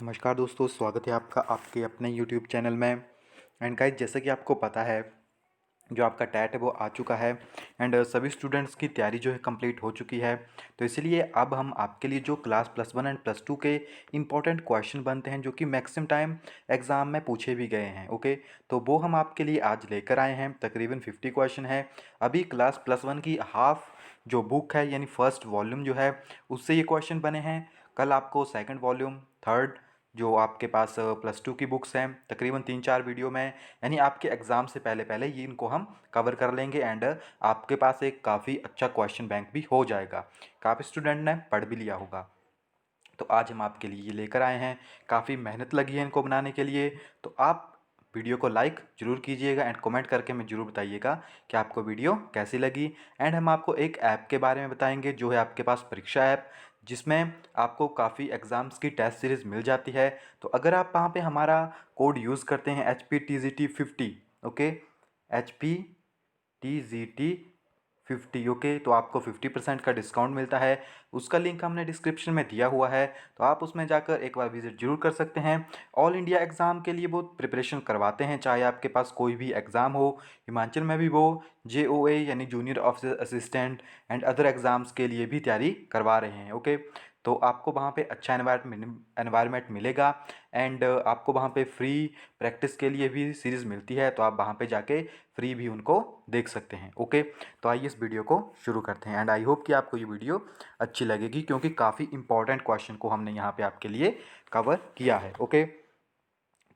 नमस्कार दोस्तों, स्वागत है आपका आपके अपने यूट्यूब चैनल में। एंड गाइस, जैसे कि आपको पता है, जो आपका टैट है वो आ चुका है। एंड सभी स्टूडेंट्स की तैयारी जो है कंप्लीट हो चुकी है। तो इसलिए अब हम आपके लिए जो क्लास +1 एंड +2 के इंपॉर्टेंट क्वेश्चन बनते हैं, जो कि मैक्सिमम टाइम एग्ज़ाम में पूछे भी गए हैं, ओके। तो वो हम आपके लिए आज लेकर आए हैं। तकरीबन 50 क्वेश्चन है। अभी क्लास +1 की हाफ जो बुक है, यानी फर्स्ट वॉल्यूम जो है, उससे ये क्वेश्चन बने हैं। कल आपको सेकंड वॉल्यूम, थर्ड जो आपके पास +2 की बुक्स हैं, तकरीबन 3-4 वीडियो में, यानी आपके एग्ज़ाम से पहले पहले ये इनको हम कवर कर लेंगे। एंड आपके पास एक काफ़ी अच्छा क्वेश्चन बैंक भी हो जाएगा। काफ़ी स्टूडेंट ने पढ़ भी लिया होगा। तो आज हम आपके लिए ये लेकर आए हैं। काफ़ी मेहनत लगी है इनको बनाने के लिए। तो आप वीडियो को लाइक ज़रूर कीजिएगा एंड कमेंट करके हमें ज़रूर बताइएगा कि आपको वीडियो कैसी लगी। एंड हम आपको एक ऐप के बारे में बताएंगे, जो है आपके पास परीक्षा ऐप, जिसमें आपको काफ़ी एग्ज़ाम्स की टेस्ट सीरीज़ मिल जाती है। तो अगर आप वहाँ पे हमारा कोड यूज़ करते हैं HPTGT50, ओके, HPTGT50, ओके, तो आपको 50% का डिस्काउंट मिलता है। उसका लिंक हमने डिस्क्रिप्शन में दिया हुआ है, तो आप उसमें जाकर एक बार विजिट जरूर कर सकते हैं। ऑल इंडिया एग्ज़ाम के लिए वो प्रिपरेशन करवाते हैं, चाहे आपके पास कोई भी एग्ज़ाम हो। हिमाचल में भी वो JOA यानी junior officer assistant and other exams के लिए भी तैयारी करवा रहे हैं, ओके। तो आपको वहाँ पे अच्छा एनवायरनमेंट मिलेगा। एंड आपको वहाँ पे फ्री प्रैक्टिस के लिए भी सीरीज़ मिलती है, तो आप वहाँ पे जाके फ्री भी उनको देख सकते हैं, ओके। तो आइए इस वीडियो को शुरू करते हैं। एंड आई होप कि आपको ये वीडियो अच्छी लगेगी, क्योंकि काफ़ी इंपॉर्टेंट क्वेश्चन को हमने यहाँ पे आपके लिए कवर किया है, ओके।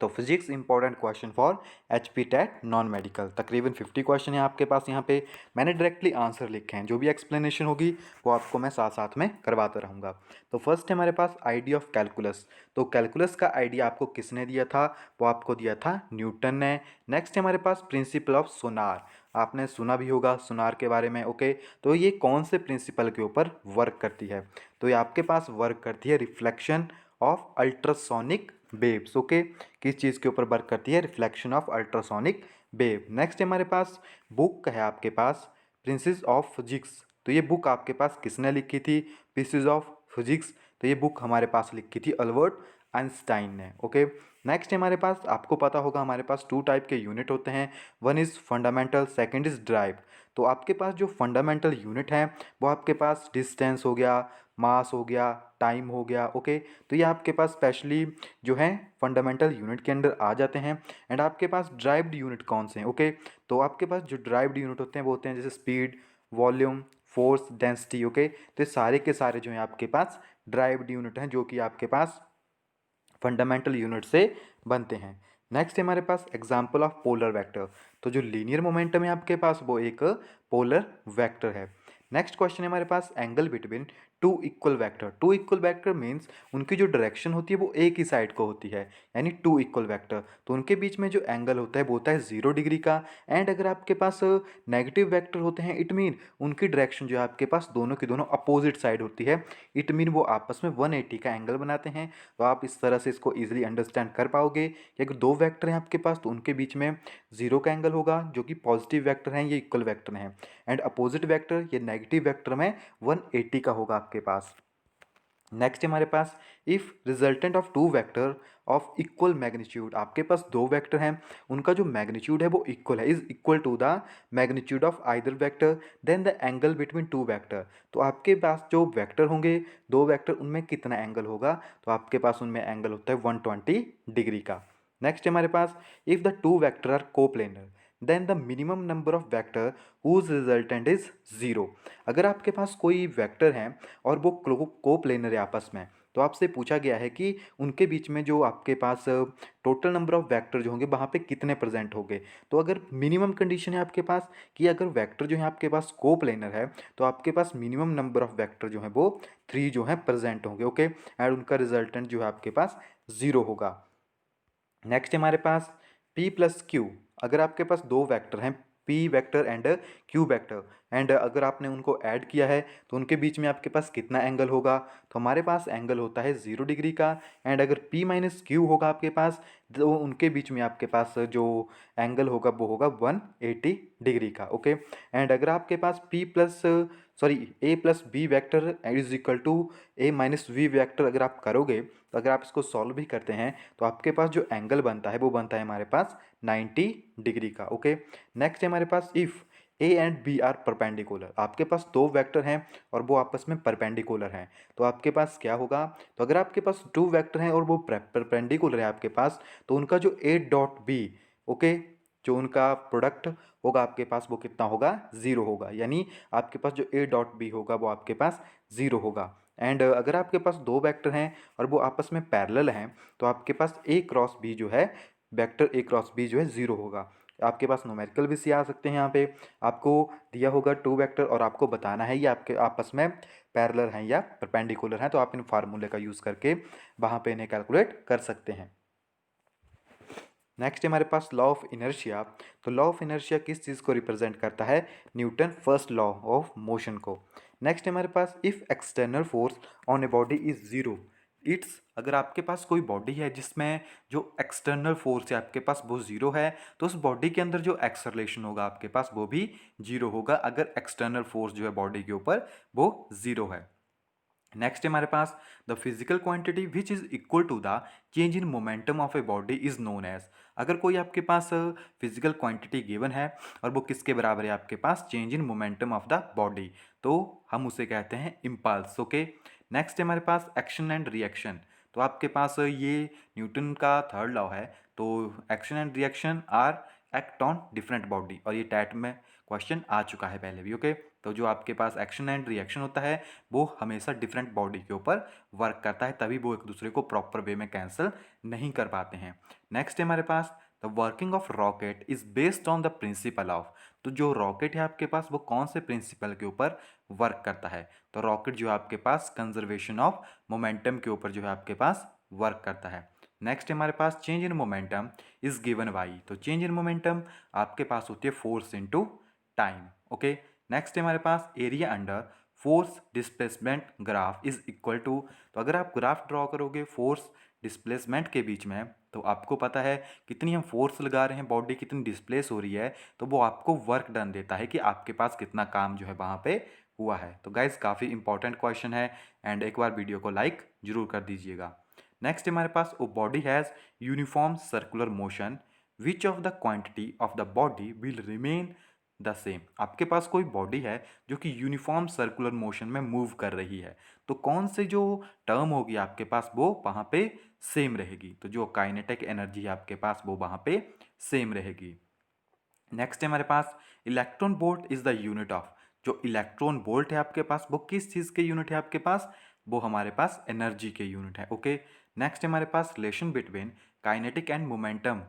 तो physics important question for HP TET non medical, तकरीबन 50 क्वेश्चन है आपके पास। यहाँ पे मैंने डायरेक्टली आंसर लिखे हैं, जो भी एक्सप्लेनेशन होगी वो आपको मैं साथ साथ में करवाता रहूँगा। तो फर्स्ट है हमारे पास आइडिया ऑफ कैलकुलस। तो कैलकुलस का आइडिया आपको किसने दिया था? वो आपको दिया था न्यूटन ने। नेक्स्ट है हमारे पास प्रिंसिपल ऑफ सोनार। आपने सुना भी होगा सोनार के बारे में, ओके। तो ये कौन से प्रिंसिपल के ऊपर वर्क करती है? तो ये आपके पास वर्क करती है reflection of ultrasonic waves, okay. किस चीज़ के ऊपर वर्क करती है? Reflection of ultrasonic wave. Next हमारे पास बुक है आपके पास प्रिंसेस ऑफ फिजिक्स। तो ये बुक आपके पास किसने लिखी थी? Princess of physics. तो ये बुक हमारे पास लिखी थी अल्बर्ट आइंस्टाइन ने, ओके। नेक्स्ट हमारे पास, आपको पता होगा, हमारे पास 2 टाइप के यूनिट होते हैं। One is fundamental, second is drive. तो आपके पास जो फंडामेंटल यूनिट है, वो आपके पास डिस्टेंस हो गया, मास हो गया, टाइम हो गया, ओके। तो ये आपके पास स्पेशली जो है फंडामेंटल यूनिट के अंदर आ जाते हैं। एंड आपके पास ड्राइव्ड यूनिट कौन से हैं? ओके, तो आपके पास जो ड्राइव्ड यूनिट होते हैं वो होते हैं जैसे speed, volume, force, density, okay. तो ये सारे के सारे जो हैं आपके पास ड्राइव्ड यूनिट हैं, जो कि आपके पास फंडामेंटल यूनिट से बनते हैं। नेक्स्ट है हमारे पास एग्जाम्पल ऑफ पोलर वेक्टर। तो जो लीनियर मोमेंटम है आपके पास, वो एक पोलर वेक्टर है। नेक्स्ट क्वेश्चन है हमारे पास angle between two equal vector. Two equal vector means उनकी जो डायरेक्शन होती है वो एक ही साइड को होती है, यानी टू इक्वल वेक्टर। तो उनके बीच में जो एंगल होता है वो होता है 0 डिग्री का। एंड अगर आपके पास नेगेटिव वेक्टर होते हैं, इट मीन उनकी डायरेक्शन जो है आपके पास दोनों की दोनों अपोजिट साइड होती है। इट मीन वो आपस में 180 का एंगल बनाते हैं। तो आप इस तरह से इसको ईजिली अंडरस्टैंड कर पाओगे कि अगर दो वेक्टर हैं आपके पास, तो उनके बीच में 0 का एंगल होगा, जो कि पॉजिटिव वेक्टर हैं, ये इक्वल वेक्टर हैं। एंड अपोजिट वेक्टर ये नेगेटिव वेक्टर में 180 का होगा आपके पास। नेक्स्ट हमारे पास if resultant of two vector of equal magnitude. आपके पास दो वेक्टर हैं, उनका जो मैग्नीट्यूड है वो इक्वल है, is equal to the magnitude of either vector, then the angle between two vector. तो आपके पास जो वेक्टर होंगे, दो वेक्टर, उनमें कितना एंगल होगा? तो आपके पास उनमें एंगल होता है 120 डिग्री का। नेक्स्ट हमारे पास if the two vector are coplanar, then the minimum number of vector whose resultant is 0। अगर आपके पास कोई वेक्टर हैं और वो कोप्लेनर है आपस में, तो आपसे पूछा गया है कि उनके बीच में जो आपके पास टोटल नंबर ऑफ वेक्टर जो होंगे वहाँ पे कितने प्रेजेंट होंगे। तो अगर मिनिमम कंडीशन है आपके पास कि अगर वेक्टर जो है आपके पास कोप्लेनर है, तो आपके पास मिनिमम नंबर ऑफ वेक्टर जो है वो 3 जो है प्रेजेंट होंगे, ओके। एंड उनका रिजल्टेंट जो है आपके पास 0 होगा। नेक्स्ट हमारे पास P प्लस क्यू। अगर आपके पास दो वेक्टर हैं, P vector and Q vector, and अगर आपने उनको ऐड किया है, तो उनके बीच में आपके पास कितना एंगल होगा? तो हमारे पास एंगल होता है 0 डिग्री का। एंड अगर P माइनस क्यू होगा आपके पास, तो उनके बीच में आपके पास जो एंगल होगा वो होगा 180 डिग्री का, ओके। एंड अगर आपके पास P plus sorry A plus B vector is equal to A minus V vector अगर आप करोगे, तो अगर आप इसको सॉल्व भी करते हैं तो आपके पास जो एंगल बनता है वो बनता है हमारे पास 90 डिग्री का। ओके, नेक्स्ट है हमारे पास if A and B are perpendicular, आपके पास दो वेक्टर हैं और वो आपस में परपेंडिकुलर हैं, तो आपके पास क्या होगा, तो अगर आपके पास टू वेक्टर हैं और वो परपेंडिकुलर है आपके पास, तो उनका जो ए डॉट बी, ओके, जो उनका प्रोडक्ट होगा आपके पास वो कितना होगा, ज़ीरो होगा। यानी आपके पास जो ए डॉट बी होगा वो आपके पास ज़ीरो होगा। एंड अगर आपके पास दो वेक्टर हैं और वो आपस में पैरेलल हैं, तो आपके पास ए क्रॉस बी जो है, वेक्टर ए क्रॉस बी जो है ज़ीरो होगा। आपके पास न्यूमेरिकल भी सी आ सकते हैं, यहाँ पे आपको दिया होगा टू वेक्टर और आपको बताना है ये आपके आपस में पैरेलल हैं या परपेंडिकुलर हैं, तो आप इन फार्मूले का यूज़ करके वहाँ पे इन्हें कैलकुलेट कर सकते हैं। नेक्स्ट है हमारे पास लॉ ऑफ इनर्शिया। तो लॉ ऑफ इनर्शिया किस चीज़ को रिप्रेजेंट करता है, Newton first law of motion को। नेक्स्ट है हमारे पास if external force on a body is zero, it's, अगर आपके पास कोई बॉडी है जिसमें जो एक्सटर्नल फोर्स है आपके पास वो ज़ीरो है, तो उस बॉडी के अंदर जो एक्सलरेशन होगा आपके पास वो भी जीरो होगा, अगर एक्सटर्नल फोर्स जो है बॉडी के ऊपर वो ज़ीरो है। नेक्स्ट है हमारे पास the physical quantity which is equal to the change in momentum of a body is known as, अगर कोई आपके पास फिजिकल क्वांटिटी गिवन है और वो किसके बराबर है आपके पास, change in momentum of the body, तो हम उसे कहते हैं इम्पल्स। ओके, नेक्स्ट है हमारे पास एक्शन एंड रिएक्शन। तो आपके पास ये न्यूटन का थर्ड लॉ है, तो action and reaction are act on different body, और ये टैट में क्वेश्चन आ चुका है पहले भी। ओके, तो जो आपके पास एक्शन एंड रिएक्शन होता है वो हमेशा डिफरेंट बॉडी के ऊपर वर्क करता है, तभी वो एक दूसरे को प्रॉपर वे में कैंसिल नहीं कर पाते हैं। नेक्स्ट है हमारे पास the working of rocket is based on the principle of, तो जो रॉकेट है आपके पास वो कौन से प्रिंसिपल के ऊपर वर्क करता है, तो रॉकेट जो है आपके पास कंजर्वेशन ऑफ मोमेंटम के ऊपर जो है आपके पास वर्क करता है। नेक्स्ट हमारे पास change in momentum is given by, तो चेंज इन मोमेंटम आपके पास होती है force into time. Okay, next है हमारे पास area under force displacement graph is equal to, तो अगर आप ग्राफ ड्रॉ करोगे फोर्स डिस्प्लेसमेंट के बीच में, तो आपको पता है कितनी हम फोर्स लगा रहे हैं, बॉडी कितनी डिस्प्लेस हो रही है, तो वो आपको वर्क डन देता है कि आपके पास कितना काम जो है वहाँ पे हुआ है। तो गाइज काफ़ी इंपॉर्टेंट क्वेश्चन है, एंड एक बार वीडियो को लाइक जरूर कर दीजिएगा। नेक्स्ट हमारे पास o body has uniform circular motion, which of the quantity of the body will remain the same, आपके पास कोई बॉडी है जो कि यूनिफॉर्म सर्कुलर मोशन में मूव कर रही है, तो कौन से जो टर्म होगी आपके पास वो वहाँ पे सेम रहेगी, तो जो काइनेटिक एनर्जी है आपके पास वो वहाँ पे सेम रहेगी। नेक्स्ट है हमारे पास electron volt is the unit of, जो इलेक्ट्रॉन वोल्ट है आपके पास वो किस चीज़ के यूनिट है आपके पास, वो हमारे पास एनर्जी के यूनिट है। ओके, नेक्स्ट है हमारे पास relation between kinetic and momentum,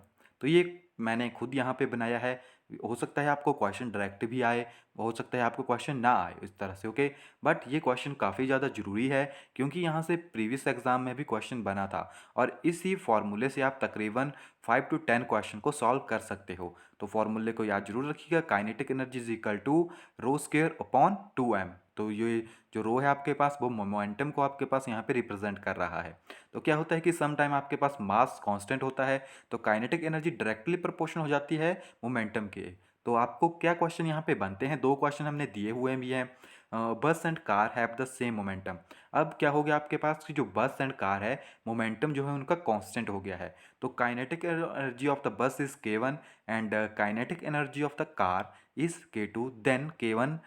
तो ये मैंने खुद यहाँ पे बनाया है, हो सकता है आपको क्वेश्चन डायरेक्ट भी आए, हो सकता है आपको क्वेश्चन ना आए इस तरह से। ओके, बट ये क्वेश्चन काफ़ी ज़्यादा ज़रूरी है क्योंकि यहाँ से प्रीवियस एग्जाम में भी क्वेश्चन बना था, और इसी फॉर्मूले से आप तकरीबन 5 to 10 क्वेश्चन को सॉल्व कर सकते हो। तो फॉर्मूले को याद जरूर रखिएगा, kinetic energy is equal to rho square upon 2m, तो ये जो रो है आपके पास वो मोमेंटम को आपके पास यहाँ पे रिप्रेजेंट कर रहा है। तो क्या होता है कि सम टाइम आपके पास मास कांस्टेंट होता है, तो काइनेटिक एनर्जी डायरेक्टली प्रोपोर्शनल हो जाती है मोमेंटम के। तो आपको क्या क्वेश्चन यहाँ पे बनते हैं, दो क्वेश्चन हमने दिए हुए भी हैं, बस and car have the same momentum. अब क्या हो गया आपके पास कि जो बस एंड कार है मोमेंटम जो है उनका कांस्टेंट हो गया है, तो kinetic energy of the bus is k1 and kinetic energy of the car is k2 then k1।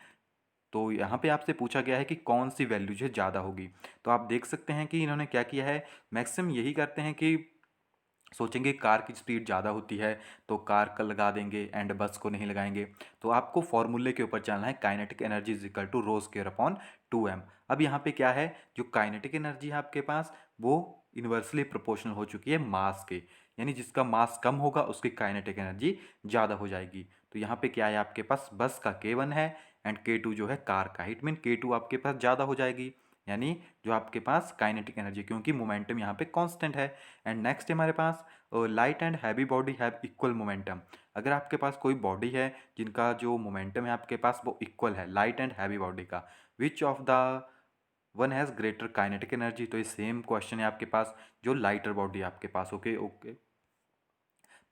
तो यहाँ पे आपसे पूछा गया है कि कौन सी वैल्यू जो है ज़्यादा होगी, तो आप देख सकते हैं कि इन्होंने क्या किया है, मैक्सिमम यही करते हैं कि सोचेंगे कार की स्पीड ज़्यादा होती है तो कार का लगा देंगे एंड बस को नहीं लगाएंगे। तो आपको फॉर्मूले के ऊपर चलना है, kinetic energy is equal to rho square upon 2m। अब यहाँ पे क्या है, जो काइनेटिक एनर्जी है आपके पास वो इन्वर्सली प्रोपोर्शनल हो चुकी है मास के, यानी जिसका मास कम होगा उसकी काइनेटिक एनर्जी ज़्यादा हो जाएगी। तो यहाँ पे क्या है आपके पास बस का k1 है एंड k2 जो है कार का, इट मीन k2 आपके पास ज़्यादा हो जाएगी, यानी जो आपके पास काइनेटिक एनर्जी, क्योंकि मोमेंटम यहाँ पे कांस्टेंट है। एंड नेक्स्ट है हमारे पास light and heavy body have equal momentum, अगर आपके पास कोई बॉडी है जिनका जो मोमेंटम है आपके पास वो इक्वल है लाइट एंड हैवी बॉडी का, विच of the one has greater kinetic energy, तो ये सेम क्वेश्चन है आपके पास जो लाइटर बॉडी आपके पास। ओके ओके,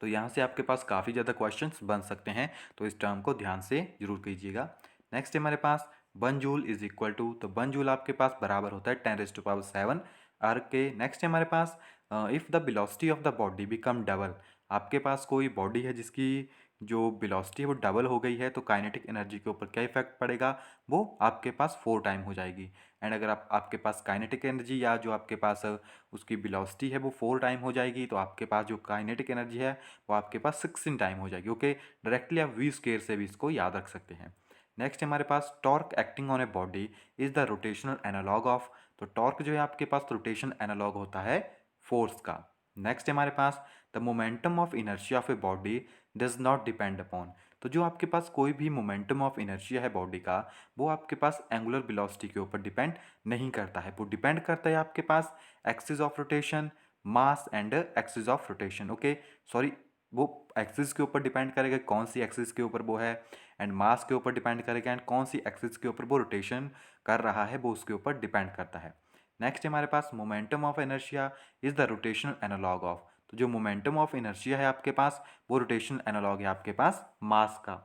तो यहाँ से आपके पास काफ़ी ज़्यादा क्वेश्चंस बन सकते हैं, तो इस टर्म को ध्यान से जरूर कीजिएगा। नेक्स्ट है हमारे पास 1 जूल इज इक्वल टू, तो 1 जूल आपके पास बराबर होता है 10⁻⁷ अर्ग के। नेक्स्ट है हमारे पास if the velocity of the body become double, आपके पास कोई बॉडी है जिसकी जो वेलोसिटी है वो डबल हो गई है, तो काइनेटिक एनर्जी के ऊपर क्या इफेक्ट पड़ेगा, वो आपके पास 4 टाइम हो जाएगी। एंड अगर आपके पास काइनेटिक एनर्जी या जो आपके पास उसकी वेलोसिटी है वो 4 टाइम हो जाएगी, तो आपके पास जो काइनेटिक एनर्जी है वो आपके पास 16 टाइम हो जाएगी। ओके, डायरेक्टली आप वी स्केयर से भी इसको याद रख सकते हैं। नेक्स्ट हमारे पास torque acting on a body is the rotational analog of, तो टॉर्क जो है आपके पास रोटेशन एनालॉग होता है फोर्स का। नेक्स्ट हमारे पास the momentum of inertia of a body does not depend upon, तो जो आपके पास कोई भी मोमेंटम ऑफ इनर्शिया है बॉडी का, वो आपके पास एंगुलर वेलोसिटी के ऊपर डिपेंड नहीं करता है, वो डिपेंड करता है आपके पास axis of rotation, mass and axis of rotation. Okay, sorry, वो एक्सिस के ऊपर डिपेंड करेगा कौन सी एक्सिस के ऊपर वो है, एंड मास के ऊपर डिपेंड करेगा, एंड कौन सी एक्सिस के ऊपर वो रोटेशन कर रहा है वो उसके ऊपर डिपेंड करता है। नेक्स्ट हमारे पास momentum of inertia is the rotational analog of, तो जो मोमेंटम ऑफ इनर्शिया है आपके पास वो रोटेशनल एनालॉग है आपके पास मास का।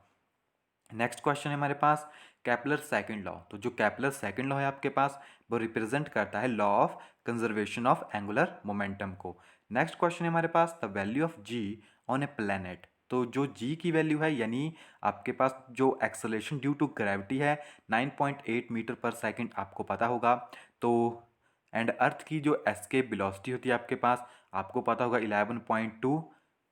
नेक्स्ट क्वेश्चन है हमारे पास केपलर सेकंड लॉ, तो जो केपलर सेकंड लॉ है आपके पास वो रिप्रेजेंट करता है law of conservation of angular momentum को। नेक्स्ट क्वेश्चन है हमारे पास the value of ji on a planet, तो जो जी की वैल्यू है यानी आपके पास जो एक्सेलरेशन ड्यू टू ग्रेविटी है 9.8 मीटर पर सेकंड आपको पता होगा, तो एंड अर्थ की जो एस्केप वेलोसिटी होती है आपके पास आपको पता होगा 11.2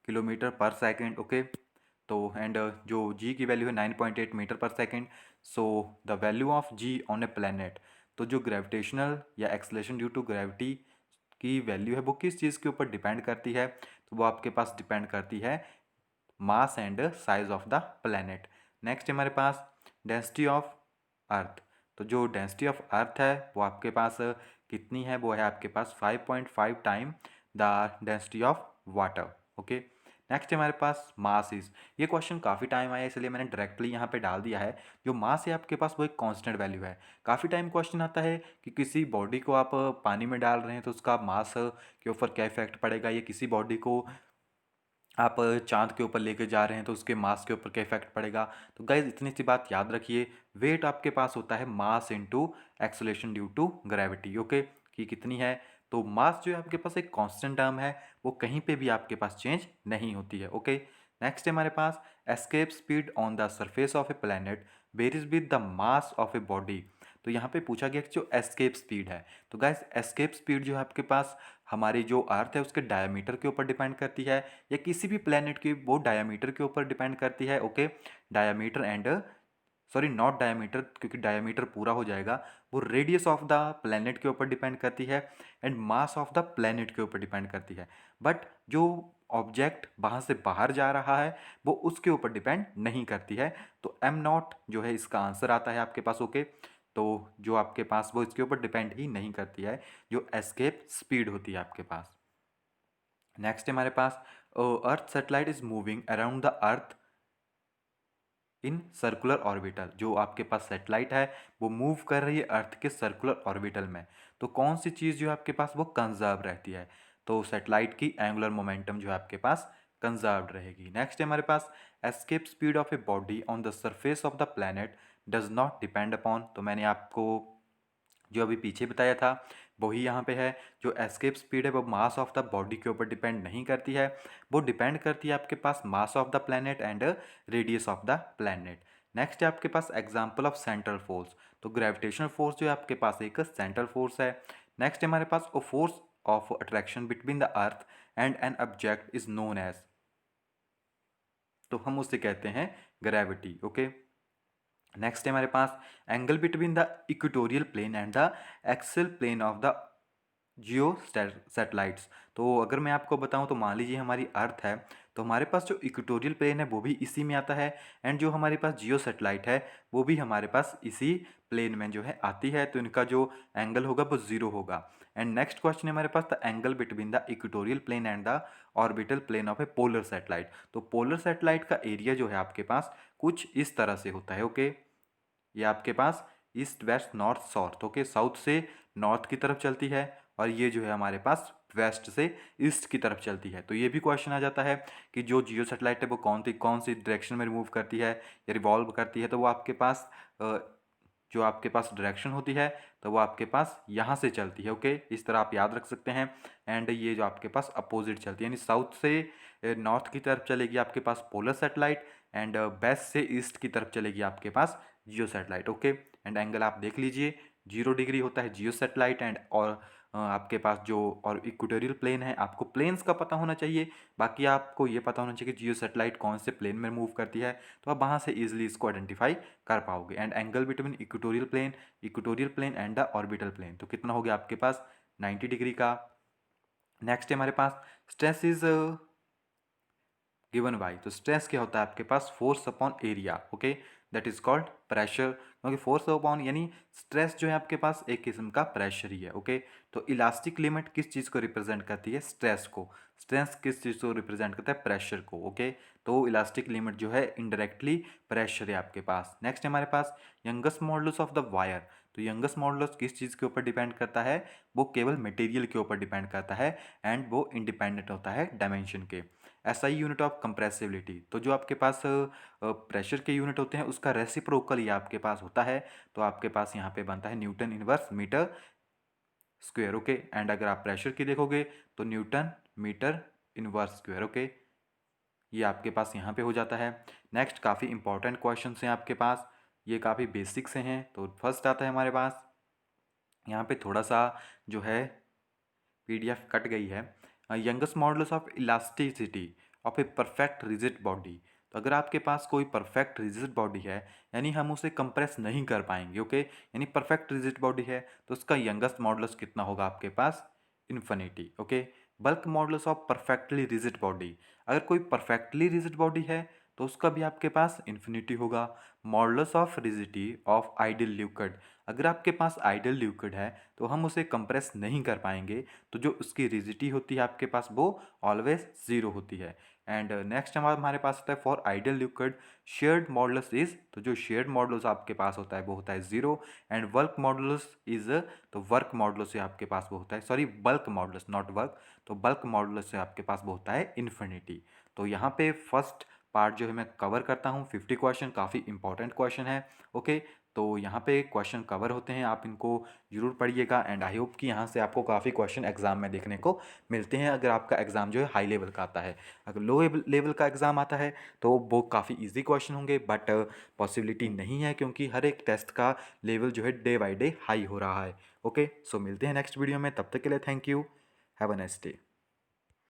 किलोमीटर पर सेकंड। ओके, तो एंड जो जी की वैल्यू है 9.8 metre per second, so the value of ji on a planet, तो जो ग्रेविटेशनल या एक्सलेशन ड्यू टू ग्रेविटी की वैल्यू है वो किस चीज़ के ऊपर डिपेंड करती है, तो वो आपके पास डिपेंड करती है mass and size of the planet. Next हमारे पास डेंसिटी ऑफ अर्थ, तो जो डेंसिटी ऑफ अर्थ है वो आपके पास कितनी है, वो है आपके पास 5.5 time the density of water. Okay, next हमारे पास मास इज, ये क्वेश्चन काफ़ी टाइम आया इसलिए मैंने डायरेक्टली यहाँ पे डाल दिया है। जो मास है आपके पास वो एक कांस्टेंट वैल्यू है। काफ़ी टाइम क्वेश्चन आता है कि किसी बॉडी को आप पानी में डाल रहे हैं तो उसका मास के ऊपर क्या इफेक्ट पड़ेगा, या किसी बॉडी को आप चांद के ऊपर लेके जा रहे हैं तो उसके मास के ऊपर क्या इफेक्ट पड़ेगा। तो गाइज इतनी सी बात याद रखिए, वेट आपके पास होता है mass into acceleration due to gravity. Okay, कि कितनी है, तो मास जो है आपके पास एक कांस्टेंट टर्म है, वो कहीं पे भी आपके पास चेंज नहीं होती है। ओके, नेक्स्ट है हमारे पास escape speed on the surface of a planet varies with the mass of a body, तो यहाँ पे पूछा गया कि जो एस्केप स्पीड है, तो गाइस एस्केप स्पीड जो है आपके पास हमारी जो अर्थ है उसके डायमीटर के ऊपर डिपेंड करती है, या किसी भी प्लेनेट की वो डायमीटर के ऊपर डिपेंड करती है। Okay, diameter and sorry not diameter, क्योंकि डायमीटर पूरा हो जाएगा, वो रेडियस ऑफ द प्लेनेट के ऊपर डिपेंड करती है, and mass of the planet के ऊपर डिपेंड करती है। बट जो ऑब्जेक्ट वहाँ से बाहर जा रहा है वो उसके ऊपर डिपेंड नहीं करती है, तो एम नॉट जो है इसका आंसर आता है आपके पास। ओके, तो जो आपके पास वो इसके ऊपर डिपेंड ही नहीं करती है, जो एस्केप स्पीड होती है आपके पास। नेक्स्ट हमारे पास earth satellite is moving around the earth in circular orbital, जो आपके पास सैटेलाइट है वो मूव कर रही है अर्थ के सर्कुलर ऑर्बिटल में, तो कौन सी चीज़ जो है आपके पास वो कंजर्व रहती है, तो सैटेलाइट की एंगुलर मोमेंटम जो है आपके पास कंजर्व रहेगी। नेक्स्ट है हमारे पास escape speed of a body on the surface of the planet does not depend upon, तो मैंने आपको जो अभी पीछे बताया था वही यहाँ पे है। जो एस्केप स्पीड है वो मास ऑफ द बॉडी के ऊपर डिपेंड नहीं करती है, वो डिपेंड करती है आपके पास mass of the planet and radius of the planet. Next है आपके पास एग्जांपल ऑफ सेंट्रल फोर्स, तो ग्रेविटेशनल फोर्स जो है आपके पास एक सेंट्रल फोर्स है। नेक्स्ट है हमारे पास o force of attraction between the earth and an object is known as, तो हम उसे कहते हैं ग्रेविटी। ओके, नेक्स्ट है हमारे पास angle between the equatorial plane and the axle plane of the geo satellites, तो अगर मैं आपको बताऊं तो मान लीजिए हमारी अर्थ है, तो हमारे पास जो इक्वेटोरियल प्लेन है वो भी इसी में आता है, एंड जो हमारे पास जियो सैटेलाइट है वो भी हमारे पास इसी प्लेन में जो है आती है, तो इनका जो एंगल होगा वो जीरो होगा। एंड नेक्स्ट क्वेश्चन है हमारे पास the angle between the equatorial plane and the orbital plane of a polar satellite, तो पोलर सैटेलाइट का एरिया जो है आपके पास कुछ इस तरह से होता है। ओके, ये आपके पास east west north south, okay, south से नॉर्थ की तरफ चलती है, और ये जो है हमारे पास वेस्ट से ईस्ट की तरफ चलती है। तो ये भी क्वेश्चन आ जाता है कि जो जियो सैटेलाइट है वो कौन सी डायरेक्शन में रिमूव करती है या रिवॉल्व करती है, तो वो आपके पास जो आपके पास डायरेक्शन होती है तो वो आपके पास यहाँ से चलती है। ओके, इस तरह आप याद रख सकते हैं। एंड ये जो आपके पास अपोजिट चलती है, यानी साउथ से नॉर्थ की तरफ चलेगी आपके पास पोलर सैटेलाइट, एंड वेस्ट से ईस्ट की तरफ चलेगी आपके पास जियो सैटेलाइट। ओके, एंड एंगल आप देख लीजिए 0 डिग्री होता है जियो सैटेलाइट, एंड और आपके पास जो और इक्वेटोरियल प्लेन है, आपको प्लेन्स का पता होना चाहिए। बाकी आपको ये पता होना चाहिए कि जियो सैटेलाइट कौन से प्लेन में मूव करती है, तो आप वहाँ से ईजिली इसको आइडेंटिफाई कर पाओगे। And angle between equatorial plane and the orbital plane, तो कितना हो गया आपके पास 90 डिग्री का। नेक्स्ट है हमारे पास स्ट्रेस इज गिवन बाय, तो स्ट्रेस क्या होता है आपके पास force upon area. Okay, that is called pressure, क्योंकि फोर्स अपॉन यानी स्ट्रेस जो है आपके पास एक किस्म का प्रेशर ही है। ओके, तो इलास्टिक लिमिट किस चीज़ को रिप्रेजेंट करती है, स्ट्रेस को। स्ट्रेस किस चीज़ को रिप्रेजेंट करता है, प्रेशर को। ओके, तो इलास्टिक लिमिट जो है इनडायरेक्टली प्रेशर है आपके पास। नेक्स्ट है हमारे पास youngest modulus of the wire, तो यंगेस्ट मॉडुलस किस चीज़ के ऊपर डिपेंड करता है, वो केवल मटेरियल के ऊपर डिपेंड करता है, एंड वो इंडिपेंडेंट होता है डायमेंशन के। एसआई यूनिट ऑफ कंप्रेसिबिलिटी, तो जो आपके पास प्रेशर के यूनिट होते हैं उसका रेसिप्रोकल ये आपके पास होता है, तो आपके पास यहाँ पे बनता है newton inverse metre square. Okay, and अगर आप प्रेशर की देखोगे तो newton metre inverse square. Okay, ये आपके पास यहाँ पे हो जाता है। नेक्स्ट काफ़ी इंपॉर्टेंट क्वेश्चन हैं आपके पास, ये काफ़ी बेसिक से हैं। तो फर्स्ट आता है हमारे पास, यहाँ पे थोड़ा सा जो है पीडीएफ कट गई है। Youngest modulus of elasticity of a perfect rigid body, तो अगर आपके पास कोई परफेक्ट रिजिड बॉडी है, यानी हम उसे कंप्रेस नहीं कर पाएंगे। ओके, यानी परफेक्ट रिजिड बॉडी है तो उसका यंगेस्ट मॉडुलस कितना होगा आपके पास, infinity. Okay, bulk modulus of perfectly rigid body, अगर कोई परफेक्टली रिजिड बॉडी है तो उसका भी आपके पास इन्फिनिटी होगा। Modulus of rigidity of ideal liquid, अगर आपके पास आइडियल लिक्विड है तो हम उसे कंप्रेस नहीं कर पाएंगे, तो जो उसकी रिजिडिटी होती है आपके पास वो ऑलवेज ज़ीरो होती है। एंड नेक्स्ट हमारे पास होता है for ideal liquid shared modulus is, तो जो शेयर्ड मॉडुलस आपके पास होता है वो होता है zero. And work modulus is, तो वर्क मॉडुलस से आपके पास वो होता है, sorry bulk modulus not work, तो बल्क मॉडुलस से आपके पास वो होता है इन्फिनिटी। तो यहाँ पे फर्स्ट पार्ट जो है मैं कवर करता हूँ 50 क्वेश्चन, काफ़ी इंपॉर्टेंट क्वेश्चन है। ओके, तो यहाँ पे क्वेश्चन कवर होते हैं, आप इनको जरूर पढ़िएगा। एंड आई होप कि यहाँ से आपको काफ़ी क्वेश्चन एग्जाम में देखने को मिलते हैं, अगर आपका एग्ज़ाम जो है हाई लेवल का आता है। अगर लो लेवल का एग्ज़ाम आता है तो वो काफ़ी इजी क्वेश्चन होंगे, बट पॉसिबिलिटी नहीं है क्योंकि हर एक टेस्ट का लेवल जो है डे बाई डे हाई हो रहा है। ओके, सो मिलते हैं नेक्स्ट वीडियो में, तब तक के लिए thank you, have a nice day.